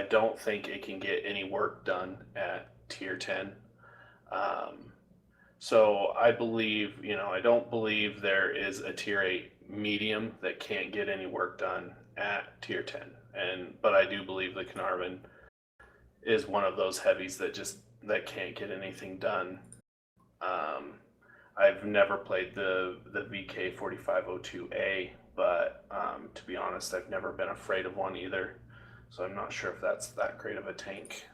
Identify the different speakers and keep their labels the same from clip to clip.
Speaker 1: don't think it can get any work done at tier 10. Um, so I believe, I don't believe there is a tier 8 medium that can't get any work done at tier 10. But I do believe the Carnarvon is one of those heavies that can't get anything done. Um, I've never played the VK 4502A, but to be honest, I've never been afraid of one either. So I'm not sure if that's that great of a tank.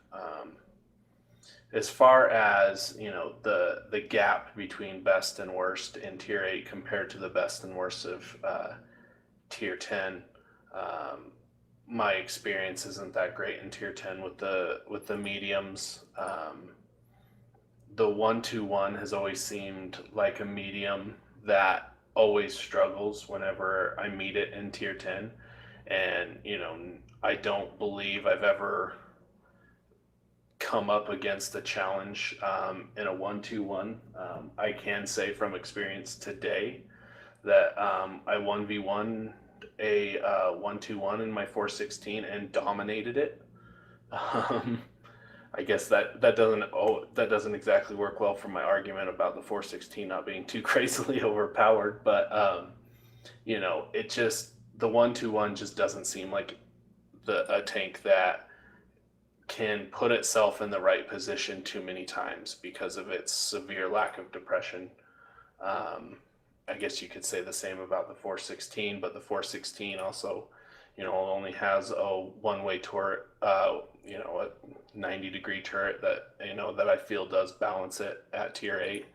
Speaker 1: As far as the gap between best and worst in tier 8 compared to the best and worst of tier 10, um, my experience isn't that great in tier 10 with the mediums. The 121 has always seemed like a medium that always struggles whenever I meet it in tier 10. And I don't believe I've ever come up against a challenge in a 121. I can say from experience today that I 1v1 a 121 in my 416 and dominated it. Um, I guess that doesn't exactly work well for my argument about the 416 not being too crazily overpowered. But it just the 121 just doesn't seem like a tank that can put itself in the right position too many times because of its severe lack of depression. Um, I guess you could say the same about the 416, but the 416 also, only has a one-way turret, a 90-degree turret that I feel does balance it at tier 8.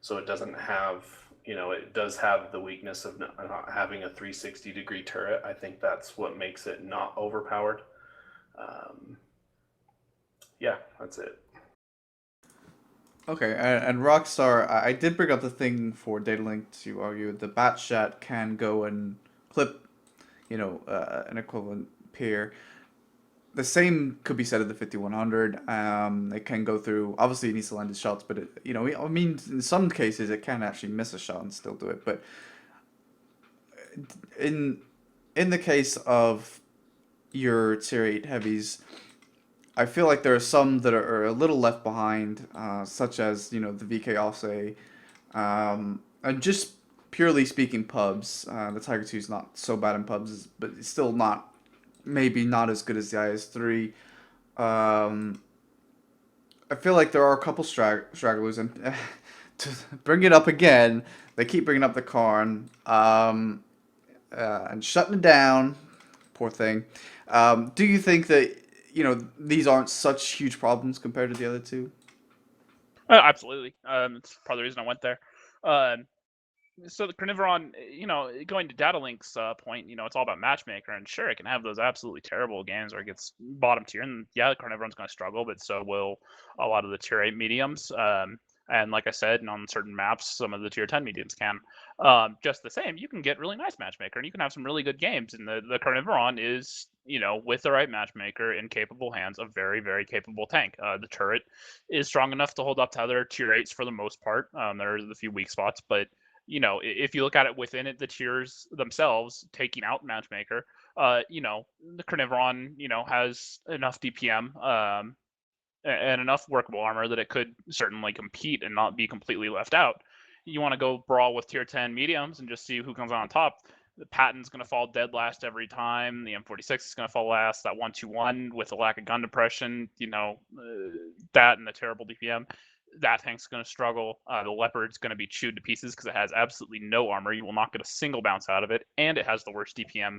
Speaker 1: So it doesn't have, it does have the weakness of not having a 360-degree turret. I think that's what makes it not overpowered. Um, yeah, that's it.
Speaker 2: Okay, and Rockstar, I did bring up the thing for Datalink to argue the Batchat can go and clip, an equivalent peer. The same could be said of the 5100. It can go through. Obviously, it needs to land its shots, but I mean, in some cases, it can actually miss a shot and still do it. But in in the case of your tier 8 heavies, I feel like there are some that are a little left behind, such as the VK Offset, and just purely speaking, pubs. The Tiger 2 is not so bad in pubs, but it's still not maybe not as good as the IS-3. Um, I feel like there are a couple stragglers, and to bring it up again, they keep bringing up the Karn and shutting it down. Poor thing. Do you think that these aren't such huge problems compared to the other two?
Speaker 3: Absolutely. It's part of the reason I went there. Um, so the Carnivoron, going to Datalink's point, it's all about matchmaker, and sure, it can have those absolutely terrible games where it gets bottom tier, and yeah, the Carnivoron's going to struggle, but so will a lot of the tier 8 mediums. And like I said, on certain maps, some of the tier 10 mediums can. Just the same, you can get really nice matchmaker, and you can have some really good games, and the Carnivoron is, with the right matchmaker in capable hands, a very, very capable tank. The turret is strong enough to hold up to other tier 8s for the most part. There's a few weak spots, but if you look at it within it, the tiers themselves, taking out matchmaker, the Carnivoron, has enough DPM and enough workable armor that it could certainly compete and not be completely left out. You want to go brawl with tier 10 mediums and just see who comes on top. The Patton's going to fall dead last every time. The M46 is going to fall last. That 121 with the lack of gun depression, that and the terrible DPM, that tank's going to struggle. The Leopard's going to be chewed to pieces because it has absolutely no armor. You will not get a single bounce out of it, and it has the worst DPM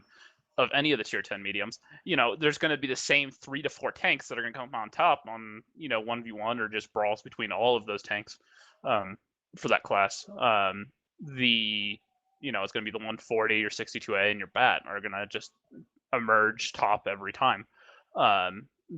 Speaker 3: of any of the tier 10 mediums. There's going to be the same 3 to 4 tanks that are going to come on top on 1v1 or just brawls between all of those tanks for that class. It's going to be the 140 or 62A and your bat are going to just emerge top every time.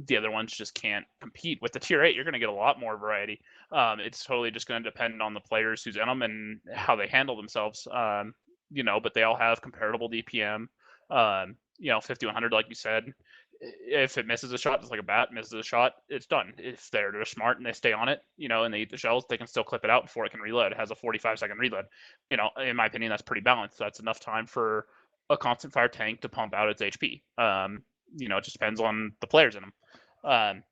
Speaker 3: The other ones just can't compete. With the tier 8, you're going to get a lot more variety. It's totally just going to depend on the players who's in them and how they handle themselves. But they all have comparable DPM. 5100, like you said, if it misses a shot, just like a bat misses a shot, it's done. If they're smart and they stay on it, and they eat the shells, they can still clip it out before it can reload. It has a 45-second reload. In my opinion, that's pretty balanced. That's enough time for a constant fire tank to pump out its HP. It just depends on the players in them. Um,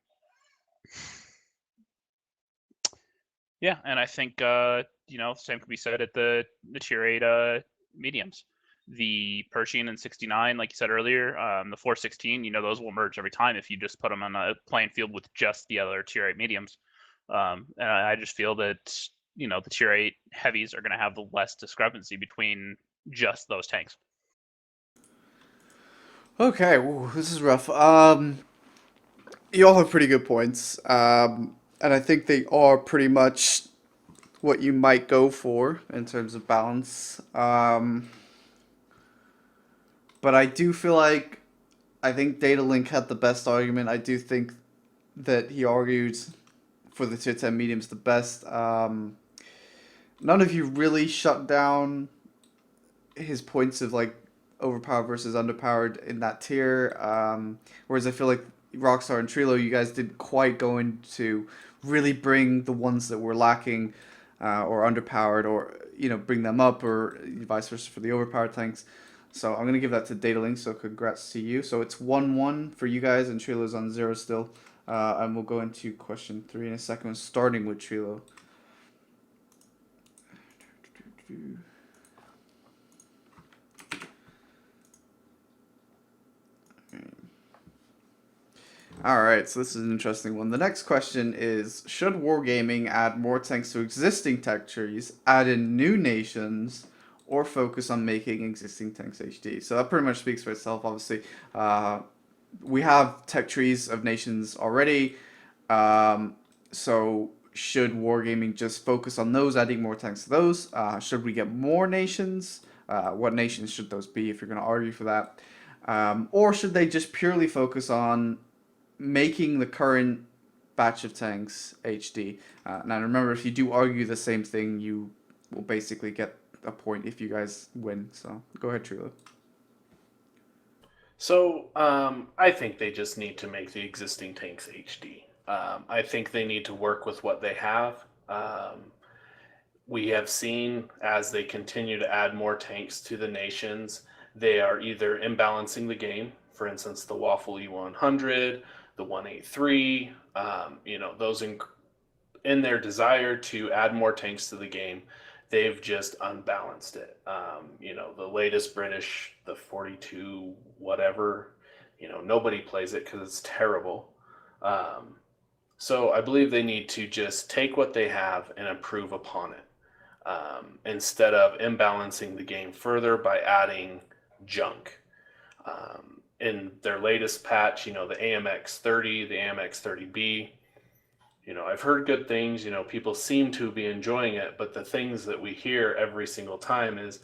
Speaker 3: yeah, and I think same could be said at the tier 8 mediums. The Pershing and 69, like you said earlier, the 416, those will merge every time if you just put them on a playing field with just the other tier 8 mediums. And I just feel that the tier 8 heavies are going to have the less discrepancy between just those tanks.
Speaker 2: Okay, this is rough. You all have pretty good points, and I think they are pretty much what you might go for in terms of balance. But I do feel like I think Data Link had the best argument. I do think that he argued for the tier 10 mediums the best. None of you really shut down his points of like overpowered versus underpowered in that tier. Whereas I feel like Rockstar and Treello, you guys didn't quite go into really bring the ones that were lacking or underpowered, or bring them up, or vice versa for the overpowered tanks. So I'm gonna give that to Datalink. So congrats to you. So it's 1-1 for you guys, and Treello's on 0 still. And we'll go into question 3 in a second, starting with Treello. All right, so this is an interesting one. The next question is: should wargaming add more tanks to existing tech trees, add in new nations, or focus on making existing tanks HD? So that pretty much speaks for itself. Obviously, we have tech trees of nations already. So should wargaming just focus on those, adding more tanks to those? Should we get more nations? What nations should those be if you're going to argue for that? Or should they just purely focus on making the current batch of tanks HD? Now remember, if you do argue the same thing, you will basically get a point if you guys win. So go ahead, Treello.
Speaker 1: So I think they just need to make the existing tanks HD. I think they need to work with what they have. We have seen as they continue to add more tanks to the nations, they are either imbalancing the game. For instance, the Waffle E100, the 183, those in their desire to add more tanks to the game, they've just unbalanced it. The latest British, the 42 whatever, nobody plays it because it's terrible. So I believe they need to just take what they have and improve upon it, instead of imbalancing the game further by adding junk. In their latest patch, the AMX 30, the AMX 30B, I've heard good things. People seem to be enjoying it, but the things that we hear every single time is,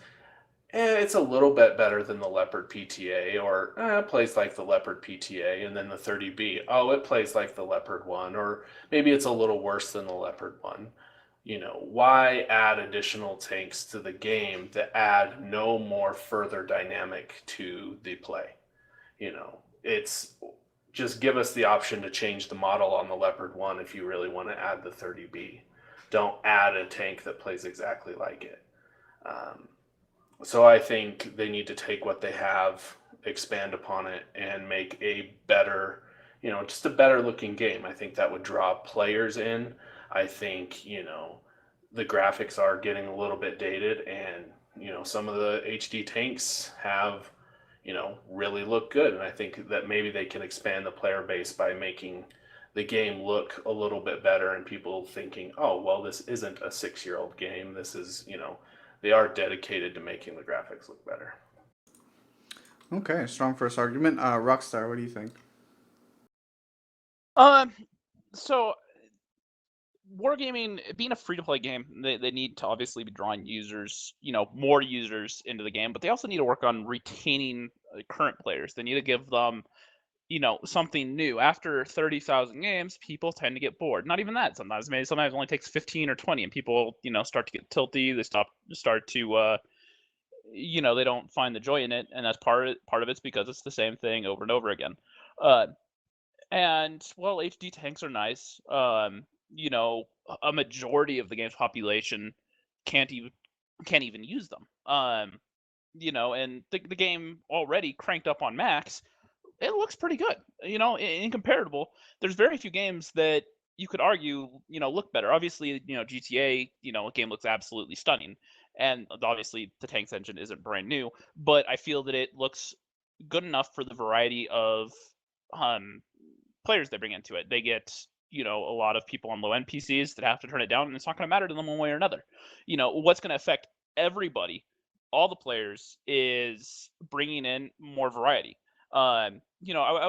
Speaker 1: it's a little bit better than the Leopard PTA, or it plays like the Leopard PTA, and then the 30B, oh, it plays like the Leopard one, or maybe it's a little worse than the Leopard one. Why add additional tanks to the game that add no more further dynamic to the play? It's just give us the option to change the model on the Leopard 1 if you really want to add the 30B. Don't add a tank that plays exactly like it. So I think they need to take what they have, expand upon it, and make a better, just a better looking game. I think that would draw players in. I think, the graphics are getting a little bit dated, and, some of the HD tanks have, really look good. And I think that maybe they can expand the player base by making the game look a little bit better, and people thinking, oh, well, this isn't a 6-year-old game. This is, they are dedicated to making the graphics look better.
Speaker 2: Okay, strong first argument. Rockstar, what do you think?
Speaker 3: So wargaming being a free-to-play game, they need to obviously be drawing users, more users into the game, but they also need to work on retaining current players. They need to give them something new. After 30,000 games, people tend to get bored. Not even that. Sometimes it only takes 15 or 20, and people start to get tilty. They start to they don't find the joy in it, and that's part of it's because it's the same thing over and over again. And well, HD tanks are nice. A majority of the game's population can't even use them. And the game already cranked up on max it looks pretty good. You know, in comparable, there's very few games that you could argue, look better. Obviously, GTA, a game looks absolutely stunning, and obviously the Tanks engine isn't brand new, but I feel that it looks good enough for the variety of um, players they bring into it. They get, a lot of people on low end PCs that have to turn it down, and it's not going to matter to them one way or another. What's going to affect everybody, all the players, is bringing in more variety. I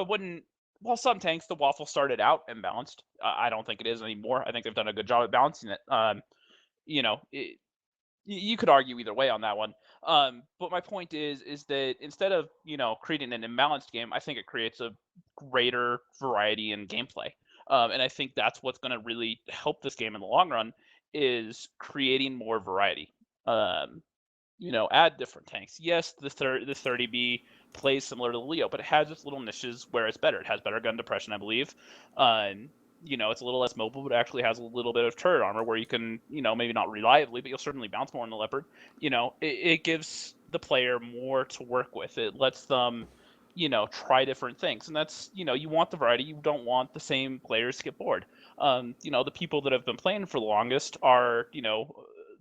Speaker 3: wouldn't. Well, some tanks, the waffle started out imbalanced. I don't think it is anymore. I think they've done a good job at balancing it. It, you could argue either way on that one. But my point is that instead of creating an imbalanced game, I think it creates a greater variety in gameplay. And I think that's what's going to really help this game in the long run is creating more variety. Um, add different tanks. Yes, the 30B plays similar to the Leo, but it has its little niches where it's better. It has better gun depression, I believe. It's a little less mobile, but it actually has a little bit of turret armor where you can, maybe not reliably, but you'll certainly bounce more in the Leopard. It gives the player more to work with. It lets them, try different things. And that's, you want the variety. You don't want the same players to get bored. The people that have been playing for the longest are,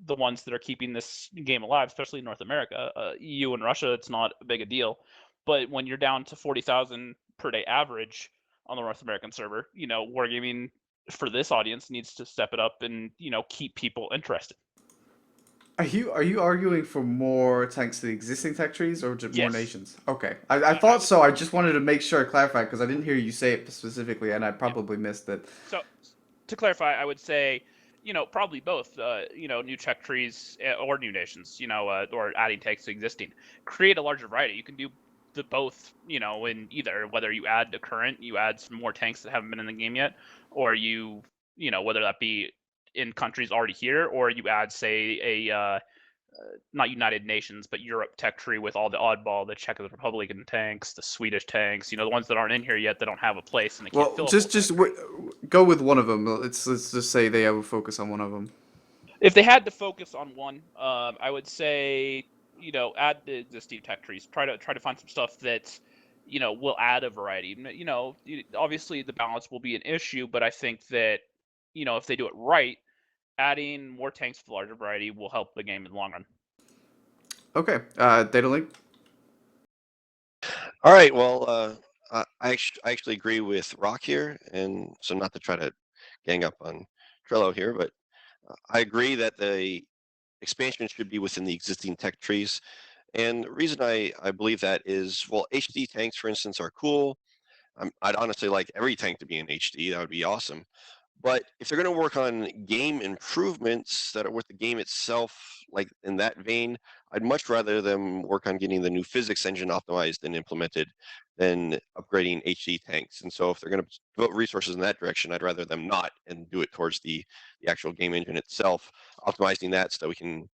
Speaker 3: the ones that are keeping this game alive, especially in North America. EU and Russia, it's not a big a deal. But when you're down to 40,000 per day average on the North American server, wargaming for this audience needs to step it up and, keep people interested.
Speaker 2: Are you arguing for more tanks to the existing tech trees or just more
Speaker 3: Yes.
Speaker 2: nations? Okay, I
Speaker 3: I
Speaker 2: thought
Speaker 3: would
Speaker 2: so. I just wanted to make sure I clarified because I didn't hear you say it specifically, and I
Speaker 3: Yeah.
Speaker 2: probably missed it.
Speaker 3: So to clarify, I would say, probably both, new tech trees or new nations, or adding tanks to existing. Create a larger variety. You can do the both, in either, whether you add the current, you add some more tanks that haven't been in the game yet, or whether that be in countries already here, or you add, say, not United Nations, but Europe tech tree with all the oddball, the Czech Republican tanks, the Swedish tanks, the ones that aren't in here yet that don't have a place and they can't
Speaker 2: Well,
Speaker 3: fill a full tech tree.
Speaker 2: go with one of them. Let's just say they have a focus on one of them.
Speaker 3: If they had to focus on one, I would say, add the existing tech trees. Try to find some stuff that, will add a variety. Obviously the balance will be an issue, but I think that, if they do it right, adding more tanks with larger variety will help the game in the long run.
Speaker 2: Okay, data link.
Speaker 4: All right. Well, I actually agree with Rock here, and so not to try to gang up on Trello here, but I agree that the expansion should be within the existing tech trees. And the reason I believe that is, well, HD tanks, for instance, are cool. I'd honestly like every tank to be in HD. That would be awesome. But if they're going to work on game improvements that are with the game itself, like in that vein, I'd much rather them work on getting the new physics engine optimized and implemented than upgrading HD tanks. And so if they're going to devote resources in that direction, I'd rather them not and do it towards the actual game engine itself, optimizing that so that we can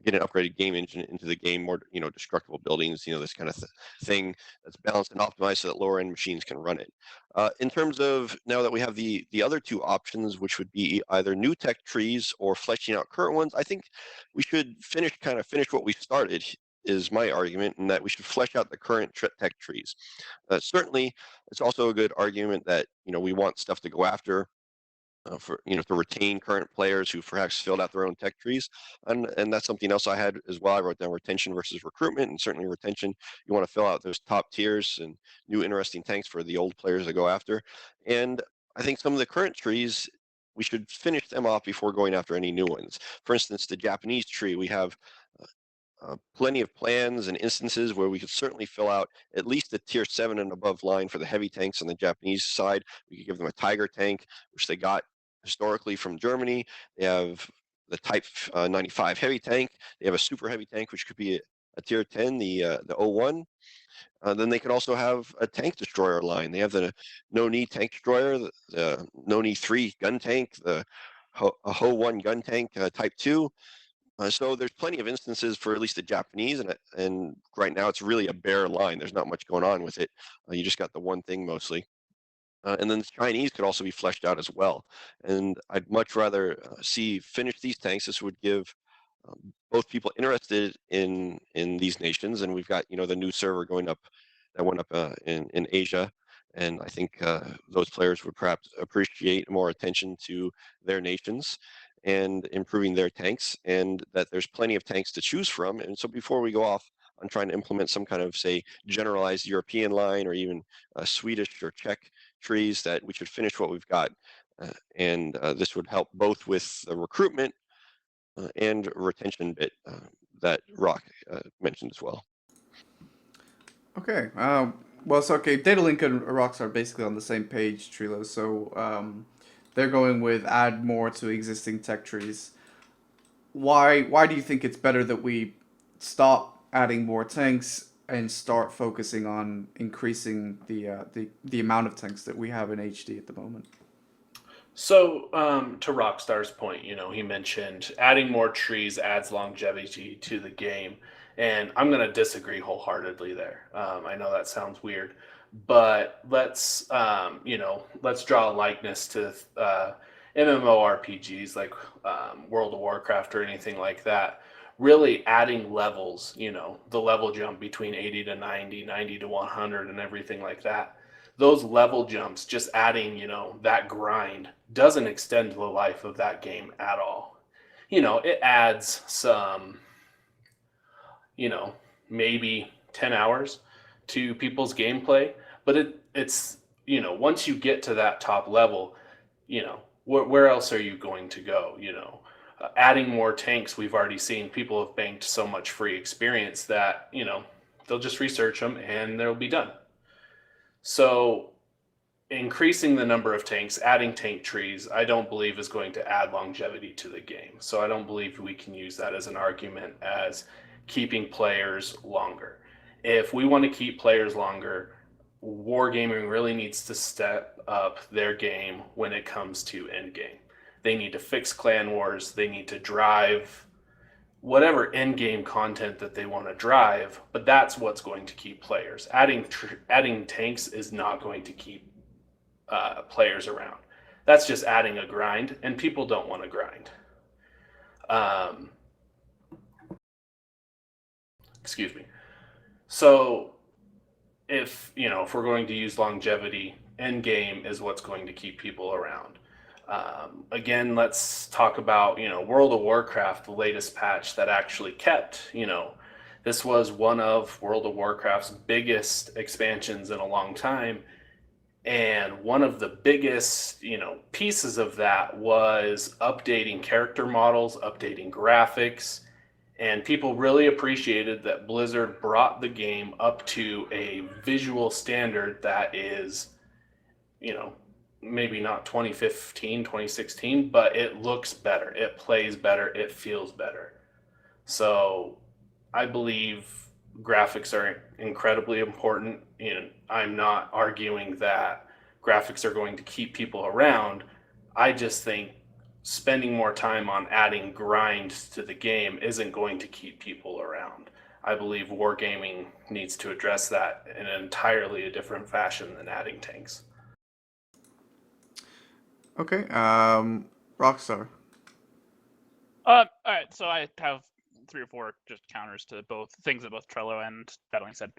Speaker 4: get an upgraded game engine into the game, more destructible buildings, this kind of thing that's balanced and optimized so that lower end machines can run it. In terms of now that we have the other two options, which would be either new tech trees or fleshing out current ones, I think we should finish what we started. Is my argument, and that we should flesh out the current tech trees. Certainly, it's also a good argument that we want stuff to go after for to retain current players who perhaps filled out their own tech trees, and that's something else I had as well. I wrote down retention versus recruitment, and certainly retention. You want to fill out those top tiers and new interesting tanks for the old players to go after. And I think some of the current trees we should finish them off before going after any new ones. For instance, the Japanese tree, we have plenty of plans and instances where we could certainly fill out at least the tier 7 and above line for the heavy tanks on the Japanese side. We could give them a Tiger tank, which they got historically from Germany. They have the Type 95 heavy tank. They have a super heavy tank, which could be a tier 10, the O1. Then they could also have a tank destroyer line. They have the No-Knee tank destroyer, the No-Knee 3 gun tank, the Ho-1 gun tank Type 2. So there's plenty of instances for at least the Japanese, and right now it's really a bare line. There's not much going on with it. You just got the one thing mostly. And then the Chinese could also be fleshed out as well. And I'd much rather see finish these tanks. This would give both people interested in these nations, and we've got the new server going up that went up in Asia. And I think those players would perhaps appreciate more attention to their nations and improving their tanks, and that there's plenty of tanks to choose from. And so before we go off on trying to implement some kind of, say, generalized European line or even Swedish or Czech trees, that we should finish what we've got. And this would help both with the recruitment and retention bit that Rock mentioned as well.
Speaker 2: Okay. Well, so okay, Datalink and Rocks are basically on the same page, Treello. So they're going with add more to existing tech trees. Why do you think it's better that we stop adding more tanks and start focusing on increasing the amount of tanks that we have in HD at the moment?
Speaker 1: So, to Rockstar's point, he mentioned adding more trees adds longevity to the game, and I'm going to disagree wholeheartedly there. I know that sounds weird, but let's draw a likeness to MMORPGs like World of Warcraft or anything like that. Really adding levels, the level jump between 80 to 90, 90 to 100, and everything like that. Those level jumps, just adding, that grind doesn't extend the life of that game at all. It adds some, you know, maybe 10 hours to people's gameplay, but it's, once you get to that top level, where else are you going to go? Adding more tanks, we've already seen people have banked so much free experience that, they'll just research them and they'll be done. So increasing the number of tanks, adding tank trees, I don't believe is going to add longevity to the game. So I don't believe we can use that as an argument as keeping players longer. If we want to keep players longer, Wargaming really needs to step up their game when it comes to endgame. They need to fix clan wars. They need to drive whatever end game content that they want to drive, but that's what's going to keep players. Adding tanks is not going to keep players around. That's just adding a grind, and people don't want to grind. Excuse me. So if we're going to use longevity, end game is what's going to keep people around. Again, let's talk about World of Warcraft, the latest patch that actually kept. This was one of World of Warcraft's biggest expansions in a long time, and one of the biggest pieces of that was updating character models, updating graphics, and people really appreciated that Blizzard brought the game up to a visual standard that is, maybe not 2015, 2016, but it looks better, it plays better, it feels better. So I believe graphics are incredibly important. I'm not arguing that graphics are going to keep people around. I just think spending more time on adding grind to the game isn't going to keep people around. I believe Wargaming needs to address that in an entirely a different fashion than adding tanks.
Speaker 2: Okay. Rockstar.
Speaker 3: All right, so I have 3 or 4 just counters to both things that both Treello and Battling said.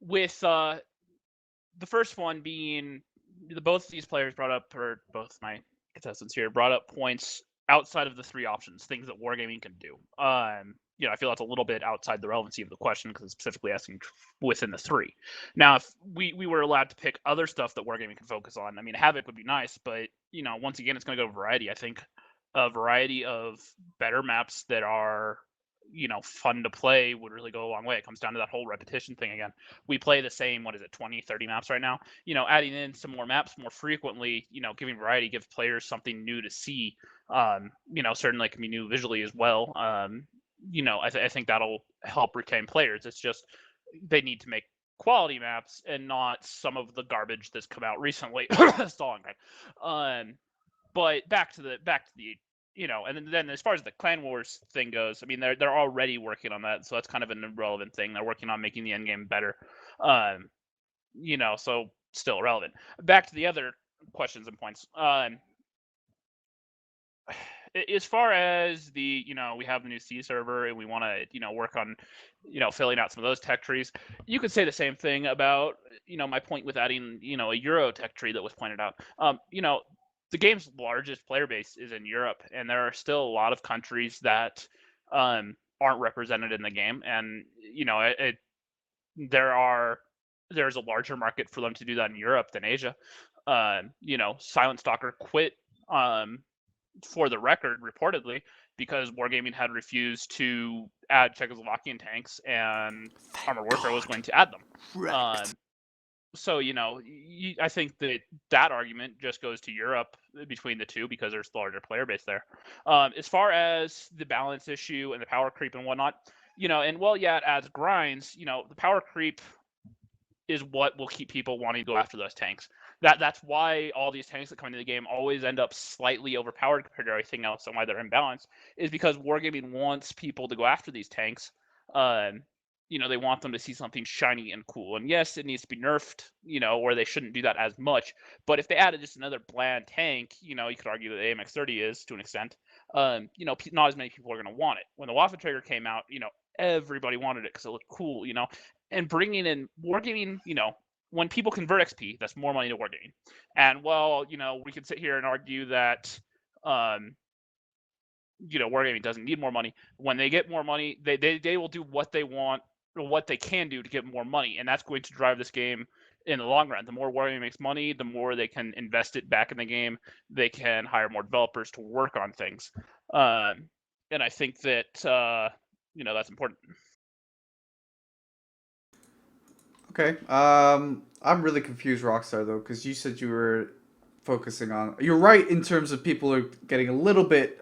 Speaker 3: With the first one being both these players brought up, or both my contestants here brought up points outside of the 3 options, things that Wargaming can do. I feel that's a little bit outside the relevancy of the question because it's specifically asking within the 3. Now, if we were allowed to pick other stuff that Wargaming can focus on, I mean, Havoc would be nice, but once again, it's going to go variety. I think a variety of better maps that are fun to play would really go a long way. It comes down to that whole repetition thing again. We play the same 20, 30 maps right now. Adding in some more maps more frequently, giving variety, gives players something new to see. Certainly can be new visually as well. I think that'll help retain players. It's just they need to make quality maps and not some of the garbage that's come out recently. Stalling, right? But back to the and then as far as the Clan Wars thing goes, I mean they're already working on that, so that's kind of an irrelevant thing. They're working on making the end game better, so still relevant. Back to the other questions and points. As far as the, we have the new C server and we want to, work on, filling out some of those tech trees. You could say the same thing about, my point with adding, a Euro tech tree that was pointed out. The game's largest player base is in Europe, and there are still a lot of countries that aren't represented in the game, and there are there's a larger market for them to do that in Europe than Asia. Silent Stalker quit, for the record, reportedly, because Wargaming had refused to add Czechoslovakian tanks, and Armored Warfare was going to add them.
Speaker 2: Wrecked.
Speaker 3: So I think that argument just goes to Europe between the two because there's the larger player base there. As far as the balance issue and the power creep and whatnot, and it adds grinds. The power creep is what will keep people wanting to go after those tanks. That's why all these tanks that come into the game always end up slightly overpowered compared to everything else, and why they're imbalanced is because Wargaming wants people to go after these tanks. They want them to see something shiny and cool. And yes, it needs to be nerfed, or they shouldn't do that as much. But if they added just another bland tank, you could argue that the AMX-30 is to an extent. Not as many people are going to want it. When the Waffentrager came out, everybody wanted it because it looked cool, and bringing in Wargaming, when people convert XP, that's more money to Wargaming. And we could sit here and argue that, Wargaming doesn't need more money. When they get more money, they will do what they want or what they can do to get more money, and that's going to drive this game in the long run. The more Wargaming makes money, the more they can invest it back in the game. They can hire more developers to work on things, and I think that that's important.
Speaker 2: Okay. I'm really confused, Rockstar, though, because you said you were focusing on. You're right in terms of people are getting a little bit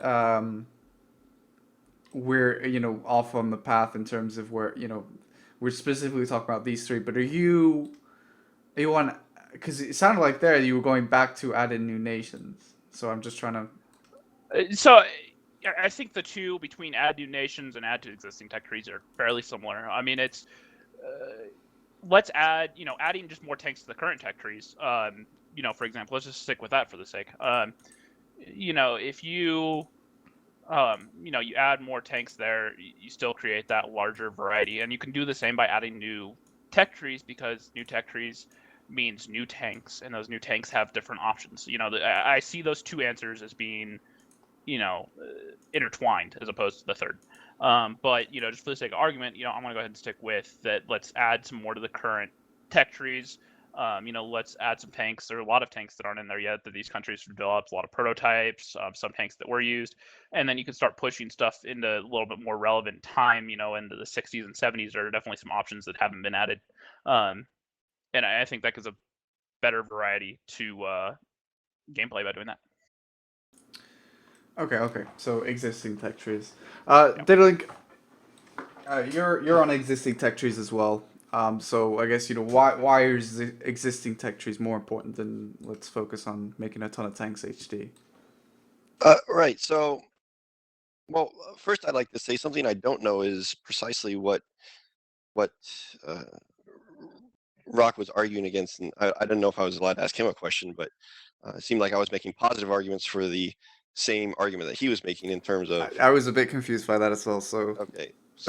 Speaker 2: we're off on the path in terms of where we're specifically talking about these three. But are you on? Because it sounded like there you were going back to add in new nations. So I'm just trying to.
Speaker 3: So I think the two between add new nations and add to existing tech trees are fairly similar. I mean, it's let's add, adding just more tanks to the current tech trees. For example, let's just stick with that for the sake. If you, you add more tanks there, you still create that larger variety, and you can do the same by adding new tech trees because new tech trees means new tanks, and those new tanks have different options. I see those two answers as being, intertwined as opposed to the third. But just for the sake of argument, I'm gonna go ahead and stick with that. Let's add some more to the current tech trees. Let's add some tanks. There are a lot of tanks that aren't in there yet that these countries have developed, a lot of prototypes, some tanks that were used, and then you can start pushing stuff into a little bit more relevant time. Into the 60s and 70s, there are definitely some options that haven't been added, and I think that gives a better variety to gameplay by doing that.
Speaker 2: Okay. So existing tech trees. Daedalink, you're on existing tech trees as well. So I guess why is the existing tech trees more important than let's focus on making a ton of tanks HD?
Speaker 4: Right. So, well, first I'd like to say something I don't know is precisely what uh, Rock was arguing against, and I didn't know if I was allowed to ask him a question, but it seemed like I was making positive arguments for the same argument that he was making in terms of.
Speaker 2: I was a bit confused by that as well. So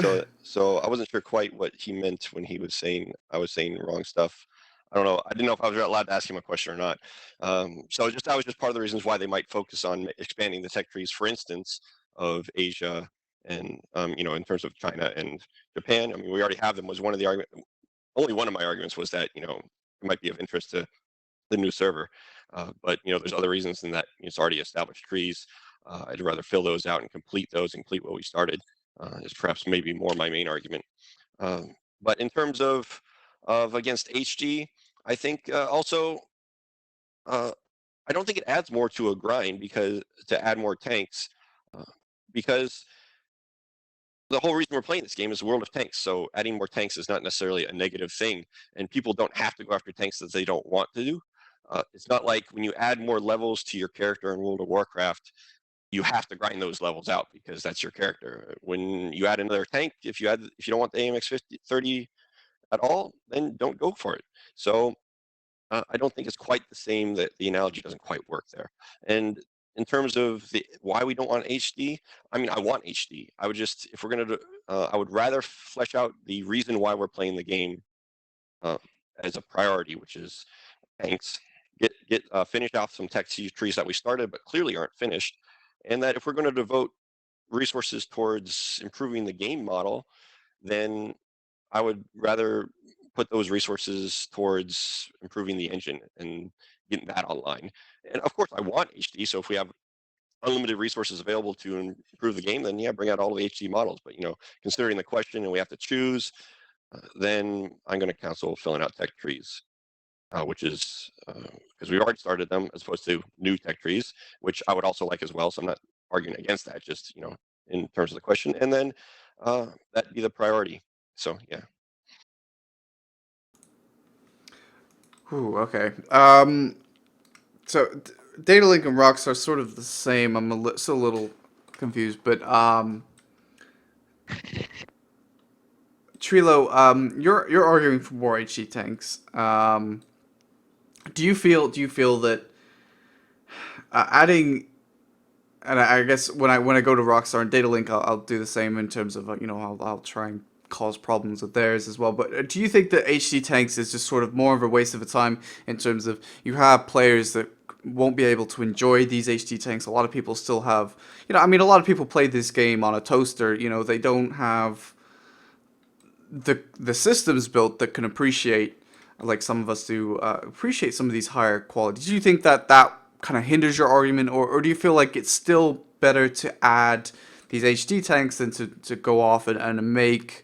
Speaker 4: Okay, so I wasn't sure quite what he meant when he was saying I was saying wrong stuff. I don't know. I didn't know if I was allowed to ask him a question or not. So that was just part of the reasons why they might focus on expanding the tech trees, for instance, of Asia and in terms of China and Japan. I mean, we already have them. Was one of the argument. Only one of my arguments was that it might be of interest to the new server, but there's other reasons than that. It's already established trees. I'd rather fill those out and complete what we started. Is perhaps maybe more my main argument. But in terms of against HG, I think also I don't think it adds more to a grind because to add more tanks because the whole reason we're playing this game is the world of tanks. So adding more tanks is not necessarily a negative thing, and people don't have to go after tanks that they don't want to do. It's not like when you add more levels to your character in World of Warcraft, you have to grind those levels out because that's your character. When you add another tank, if you don't want the AMX 30 at all, then don't go for it. So I don't think it's quite the same. That the analogy doesn't quite work there. And in terms of why we don't want HD, I mean, I want HD. I would just, if we're gonna, I would rather flesh out the reason why we're playing the game as a priority, which is tanks. Get finish off some tech trees that we started but clearly aren't finished, and that if we're going to devote resources towards improving the game model, then I would rather put those resources towards improving the engine and getting that online. And of course, I want HD. So if we have unlimited resources available to improve the game, then yeah, bring out all the HD models. But considering the question and we have to choose, then I'm going to counsel filling out tech trees, which is because we've already started them as opposed to new tech trees, which I would also like as well. So I'm not arguing against that, just in terms of the question, and then that'd be the priority. So yeah.
Speaker 2: Ooh, okay. So Data Link and Rocks are sort of the same. I'm still a little confused, but Treello, you're arguing for more HE tanks. Do you feel that adding, and I guess when I go to Rockstar and Data Link, I'll do the same in terms of I'll try and cause problems with theirs as well. But do you think that HD tanks is just sort of more of a waste of a time in terms of you have players that won't be able to enjoy these HD tanks? A lot of people still have, I mean, a lot of people play this game on a toaster. They don't have the systems built that can appreciate, like some of us do, appreciate some of these higher qualities. Do you think that kind of hinders your argument, or do you feel like it's still better to add these HD tanks than to go off and make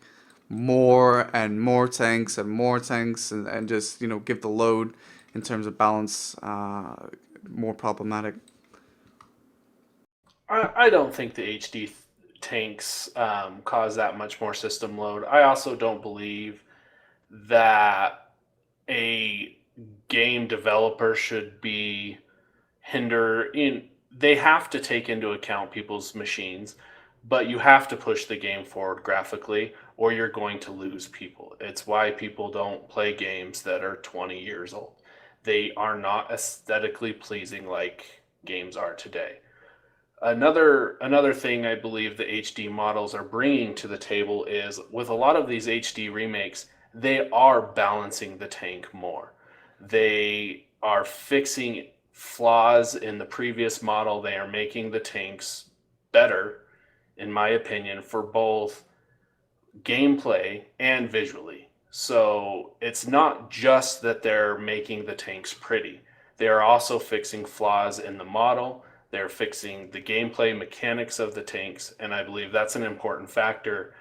Speaker 2: more and more tanks and more tanks and just give the load in terms of balance more problematic?
Speaker 1: I don't think the HD tanks cause that much more system load. I also don't believe that a game developer should be they have to take into account people's machines, but you have to push the game forward graphically or you're going to lose people. It's why people don't play games that are 20 years old. They are not aesthetically pleasing like games are today. Another thing I believe the HD models are bringing to the table is with a lot of these HD remakes, they are balancing the tank more. They are fixing flaws in the previous model. They are making the tanks better, in my opinion, for both gameplay and visually. So it's not just that they're making the tanks pretty. They are also fixing flaws in the model. They're fixing the gameplay mechanics of the tanks, and I believe that's an important factor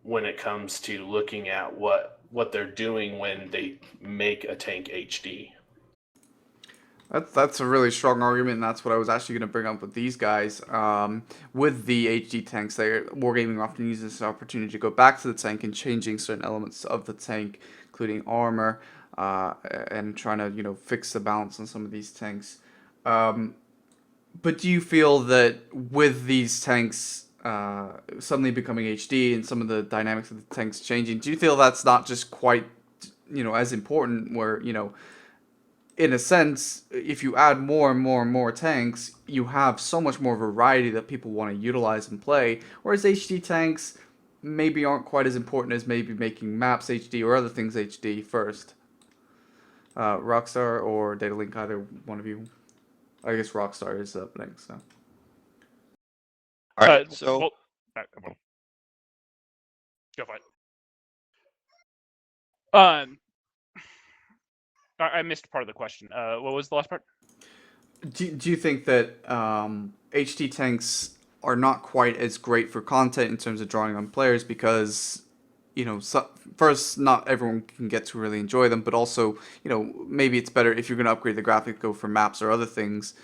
Speaker 1: when it comes to looking at what they're doing when they make a tank HD.
Speaker 2: That's a really strong argument, and that's what I was actually going to bring up with these guys. With the HD tanks, Wargaming often uses this opportunity to go back to the tank and changing certain elements of the tank, including armor, and trying to fix the balance on some of these tanks. But do you feel that with these tanks suddenly becoming HD and some of the dynamics of the tanks changing, do you feel that's not just quite as important? Where in a sense, if you add more and more and more tanks, you have so much more variety that people want to utilize and play. Whereas HD tanks maybe aren't quite as important as maybe making maps HD or other things HD first. Rockstar or Datalink, either one of you. I guess Rockstar is up next. So.
Speaker 4: All right. So
Speaker 3: well, go for it. I missed part of the question. What was the last part?
Speaker 2: Do you think that HD tanks are not quite as great for content in terms of drawing on players because first, not everyone can get to really enjoy them, but also maybe it's better if you're going to upgrade the graphic, go for maps or other things.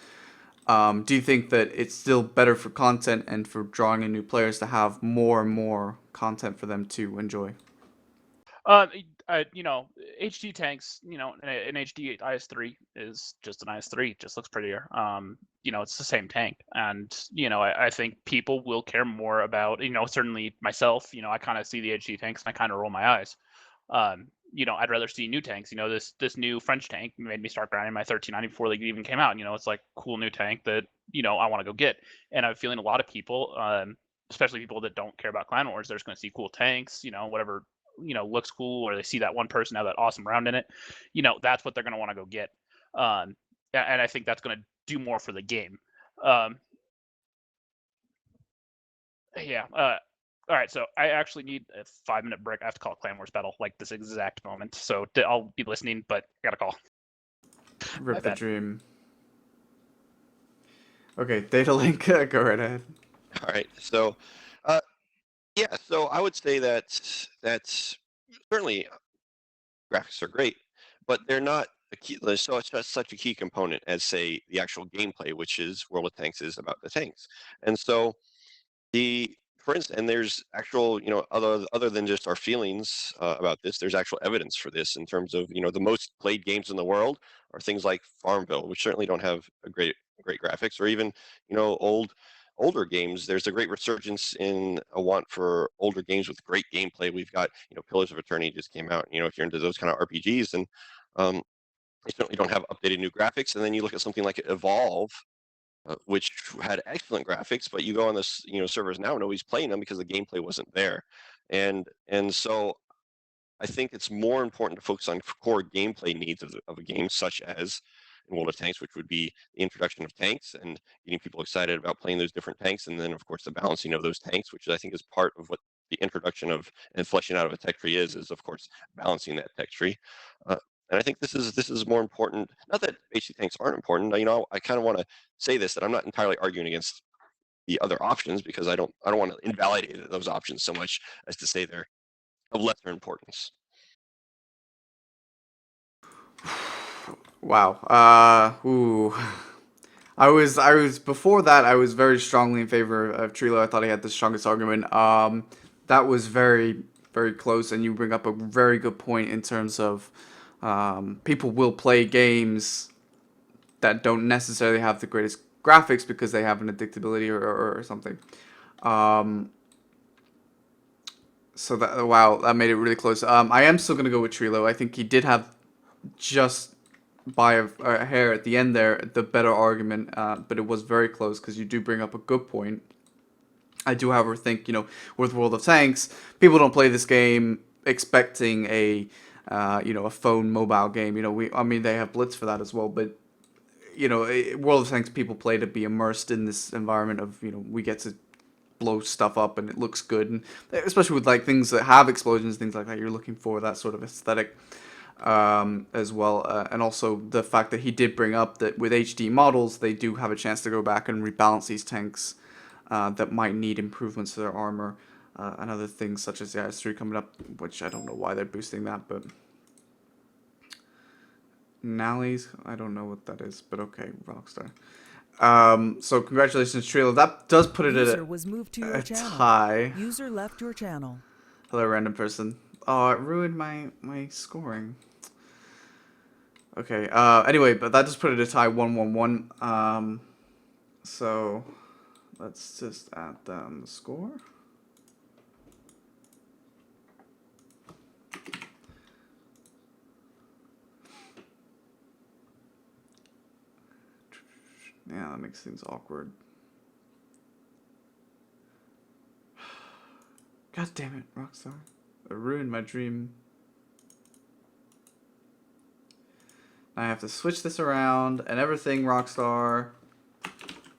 Speaker 2: Do you think that it's still better for content and for drawing in new players to have more and more content for them to enjoy?
Speaker 3: HD tanks, an HD IS3 is just an IS3, just looks prettier. It's the same tank, and I think people will care more about, certainly myself. I kind of see the HD tanks and I kind of roll my eyes. I'd rather see new tanks. This new French tank made me start grinding my 1390 before they even came out. It's like cool new tank that I want to go get. And I'm feeling a lot of people, especially people that don't care about Clan Wars, they're just going to see cool tanks, whatever looks cool, or they see that one person have that awesome round in it. That's what they're going to want to go get. And I think that's going to do more for the game. Yeah. All right, so I actually need a 5-minute break. I have to call Clan Wars Battle like this exact moment. So I'll be listening, but I gotta call. My
Speaker 2: Rip the
Speaker 3: bad.
Speaker 2: dream. Okay, Data Link, go right ahead.
Speaker 4: All right. So, yeah. So I would say that's certainly graphics are great, but they're not a key. So it's not such a key component as, say, the actual gameplay, which is World of Tanks is about the tanks. And so for instance, and there's actual, other than just our feelings about this, there's actual evidence for this in terms of, the most played games in the world are things like Farmville, which certainly don't have a great graphics, or even, older games. There's a great resurgence in a want for older games with great gameplay. We've got, Pillars of Eternity just came out. If you're into those kind of RPGs, and they certainly don't have updated new graphics. And then you look at something like Evolve, which had excellent graphics, but you go on this, servers now, nobody's playing them because the gameplay wasn't there. And so I think it's more important to focus on core gameplay needs of a game, such as in World of Tanks, which would be the introduction of tanks and getting people excited about playing those different tanks, and then of course the balancing of those tanks, which I think is part of what the introduction of and fleshing out of a tech tree is of course balancing that tech tree. And I think this is more important. Not that basic tanks aren't important. I kind of want to say this, that I'm not entirely arguing against the other options, because I don't want to invalidate those options so much as to say they're of lesser importance.
Speaker 2: Wow. Ooh. I was before that. I was very strongly in favor of Treello. I thought he had the strongest argument. That was very, very close, and you bring up a very good point in terms of people will play games that don't necessarily have the greatest graphics because they have an addictability or something. So that made it really close. I am still gonna go with Treello. I think he did have just by a hair at the end there the better argument, but it was very close because you do bring up a good point. I do, however, think with World of Tanks, people don't play this game expecting a a phone mobile game. They have Blitz for that as well, but World of Tanks people play to be immersed in this environment of we get to blow stuff up and it looks good, and especially with like things that have explosions, things like that, you're looking for that sort of aesthetic as well, and also the fact that he did bring up that with HD models they do have a chance to go back and rebalance these tanks that might need improvements to their armor, and other things such as the IS-3 coming up, which I don't know why they're boosting that, but Nally's, I don't know what that is, but okay, Rockstar. So congratulations, Treello. That does put it
Speaker 5: User
Speaker 2: at
Speaker 5: was moved to your
Speaker 2: a
Speaker 5: channel.
Speaker 2: tie.
Speaker 5: User left your channel.
Speaker 2: Hello, random person. Oh, it ruined my scoring. Okay. Anyway, but that just put it a tie, 1-1-1. So let's just add down the score. Yeah, that makes things awkward. God damn it, Rockstar. It ruined my dream. I have to switch this around and everything, Rockstar.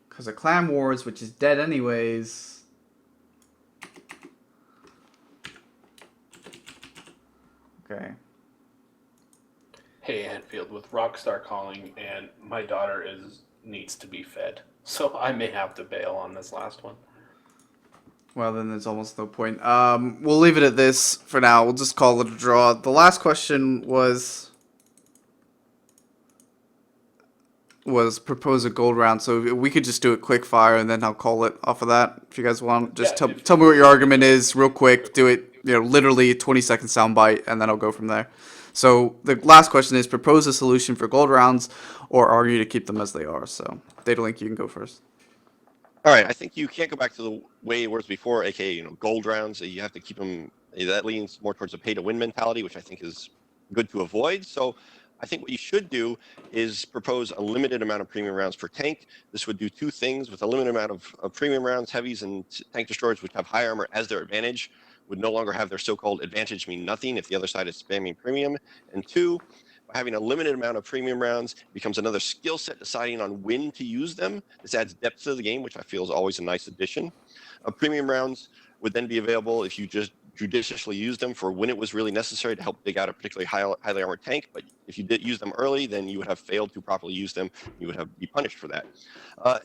Speaker 2: Because of Clan Wars, which is dead anyways. Okay.
Speaker 1: Hey, Anfield, with Rockstar calling, and my daughter needs to be fed, so I may have to bail on this last one.
Speaker 2: Well, then there's almost no point. We'll leave it at this for now. We'll just call it a draw. The last question was propose a gold round, so we could just do it quick fire, and then I'll call it off of that. If you guys want, just
Speaker 1: Yeah,
Speaker 2: tell me what your argument is real quick. Do it, literally 20-second soundbite, and then I'll go from there. So the last question is propose a solution for gold rounds, or argue to keep them as they are. So Data Link, you can go first.
Speaker 4: All right, I think you can't go back to the way it was before, aka gold rounds. You have to keep them. That leans more towards a pay to win mentality, which I think is good to avoid. So I think what you should do is propose a limited amount of premium rounds per tank. This would do two things. With a limited amount of premium rounds, heavies and tank destroyers, which have high armor as their advantage, would no longer have their so-called advantage mean nothing if the other side is spamming premium. And two, by having a limited amount of premium rounds, it becomes another skill set deciding on when to use them. This adds depth to the game, which I feel is always a nice addition. Premium rounds would then be available if you just judiciously use them for when it was really necessary to help dig out a particularly highly armored tank. But if you did use them early, then you would have failed to properly use them. You would have be punished for that.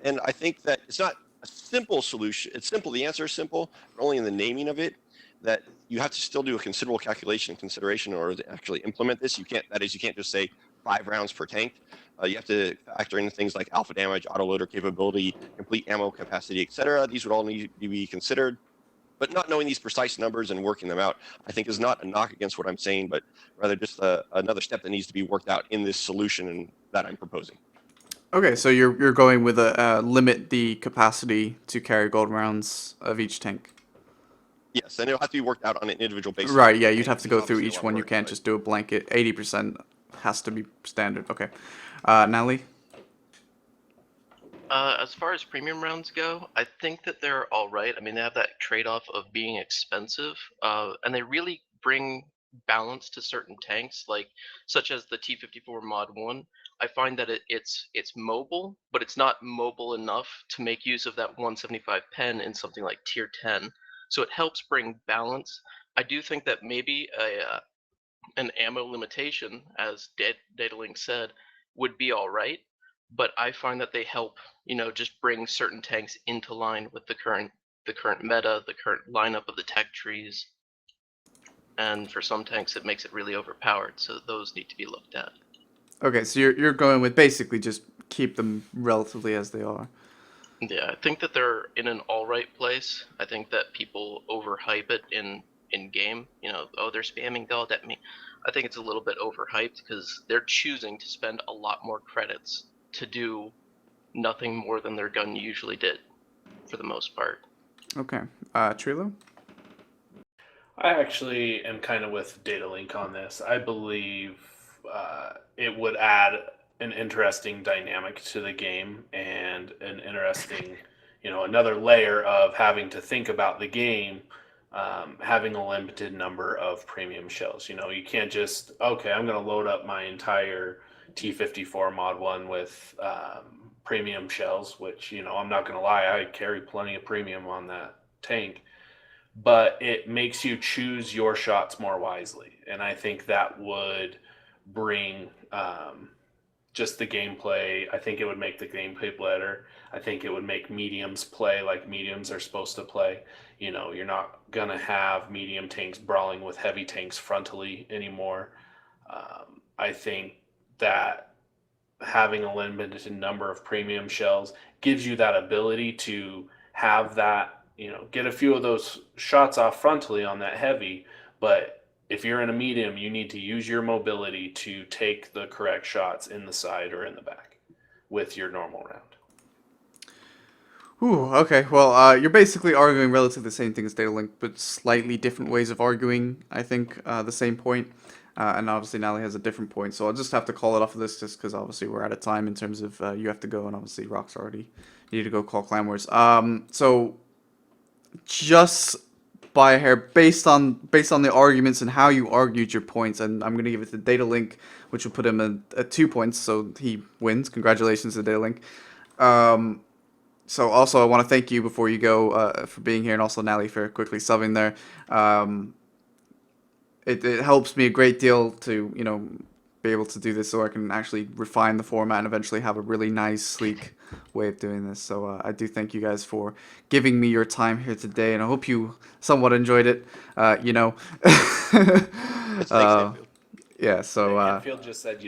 Speaker 4: And I think that it's not a simple solution. It's simple. The answer is simple, but only in the naming of it. That you have to still do a considerable calculation and consideration in order to actually implement this. You can't. That is, you can't just say 5 rounds per tank. You have to factor in things like alpha damage, autoloader capability, complete ammo capacity, etc. These would all need to be considered. But not knowing these precise numbers and working them out, I think, is not a knock against what I'm saying, but rather just another step that needs to be worked out in this solution that I'm proposing.
Speaker 2: Okay, so you're going with a limit the capacity to carry gold rounds of each tank.
Speaker 4: Yes, and it'll have to be worked out on an individual basis.
Speaker 2: Right, yeah, you'd have to
Speaker 4: There's
Speaker 2: go through
Speaker 4: obviously a
Speaker 2: each
Speaker 4: lot of
Speaker 2: one. You
Speaker 4: work,
Speaker 2: can't
Speaker 4: but-
Speaker 2: just do a blanket. 80% has to be standard. Okay. Natalie?
Speaker 5: As far as premium rounds go, I think that they're all right. I mean, they have that trade-off of being expensive, and they really bring balance to certain tanks, like such as the T-54 Mod 1. I find that it's mobile, but it's not mobile enough to make use of that 175 pen in something like Tier 10. So it helps bring balance. I do think that maybe an ammo limitation, as Datalink said, would be all right. But I find that they help, just bring certain tanks into line with the current meta, the current lineup of the tech trees. And for some tanks, it makes it really overpowered. So those need to be looked at.
Speaker 2: Okay, so you're going with basically just keep them relatively as they are.
Speaker 5: Yeah, I think that they're in an all right place. I think that people overhype it in game. Oh, they're spamming gold at me. I think it's a little bit overhyped because they're choosing to spend a lot more credits to do nothing more than their gun usually did, for the most part.
Speaker 2: Okay. Treello?
Speaker 1: I actually am kind of with Datalink on this. I believe it would add an interesting dynamic to the game and an interesting, another layer of having to think about the game, having a limited number of premium shells. You can't just, okay, I'm going to load up my entire T-54 Mod 1 with premium shells, which, I'm not going to lie, I carry plenty of premium on that tank. But it makes you choose your shots more wisely. And I think that would bring just the gameplay. I think it would make the gameplay better. I think it would make mediums play like mediums are supposed to play. You're not going to have medium tanks brawling with heavy tanks frontally anymore. I think that having a limited number of premium shells gives you that ability to have that, get a few of those shots off frontally on that heavy. But if you're in a medium, you need to use your mobility to take the correct shots in the side or in the back with your normal round.
Speaker 2: Ooh, okay. Well, you're basically arguing relatively the same thing as Datalink, but slightly different ways of arguing, I think, the same point. And obviously Natalie has a different point, so I'll just have to call it off of this just because obviously we're out of time in terms of you have to go, and obviously Rock's already need to go call Clan Wars. So just by a hair, based on the arguments and how you argued your points, and I'm gonna give it to Datalink, which will put him at 2 points, so he wins. Congratulations to Datalink. So also I want to thank you before you go for being here, and also Natalie for quickly subbing there. It helps me a great deal to be able to do this, so I can actually refine the format and eventually have a really nice, sleek way of doing this. So I do thank you guys for giving me your time here today, and I hope you somewhat enjoyed it.
Speaker 4: Yes, thanks, Anfield.
Speaker 2: Yeah. So
Speaker 1: Anfield just said,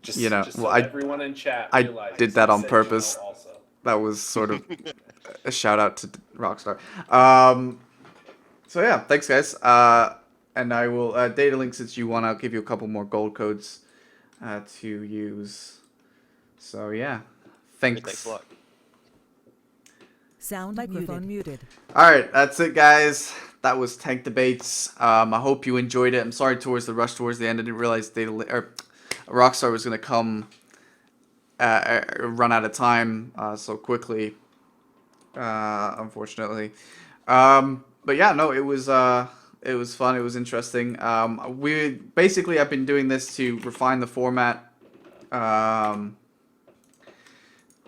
Speaker 1: just
Speaker 2: well,
Speaker 1: so
Speaker 2: I-
Speaker 1: everyone in chat
Speaker 2: I
Speaker 1: realizes
Speaker 2: did that
Speaker 1: he
Speaker 2: on
Speaker 1: said,
Speaker 2: purpose.
Speaker 1: also.
Speaker 2: that was sort of a shout out to Rockstar. So yeah, thanks guys. And I will Datalink, since you won, I'll give you a couple more gold codes to use. So yeah, thanks.
Speaker 4: Thanks a lot.
Speaker 6: Sound microphone muted.
Speaker 2: All right, that's it, guys. that was Tank Debates. I hope you enjoyed it. I'm sorry towards the end. I didn't realize Rockstar was gonna come run out of time so quickly. Unfortunately. But yeah, no, it was fun. It was interesting. I've been doing this to refine the format.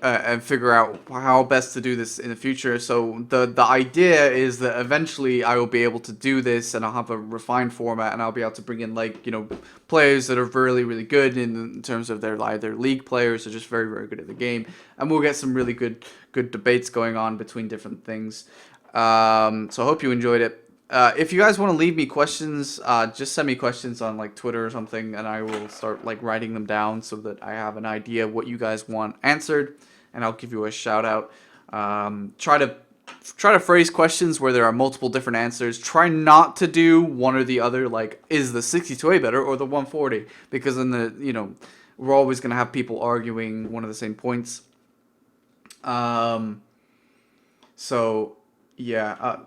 Speaker 2: And figure out how best to do this in the future. So the idea is that eventually I will be able to do this, and I'll have a refined format, and I'll be able to bring in players that are really really good in terms of their either league players or just very very good at the game, and we'll get some really good debates going on between different things. So I hope you enjoyed it. If you guys want to leave me questions, just send me questions on Twitter or something, and I will start writing them down so that I have an idea of what you guys want answered, and I'll give you a shout out. Try to phrase questions where there are multiple different answers. Try not to do one or the other, is the 62A better or the 140? Because then we're always gonna have people arguing one of the same points. So yeah.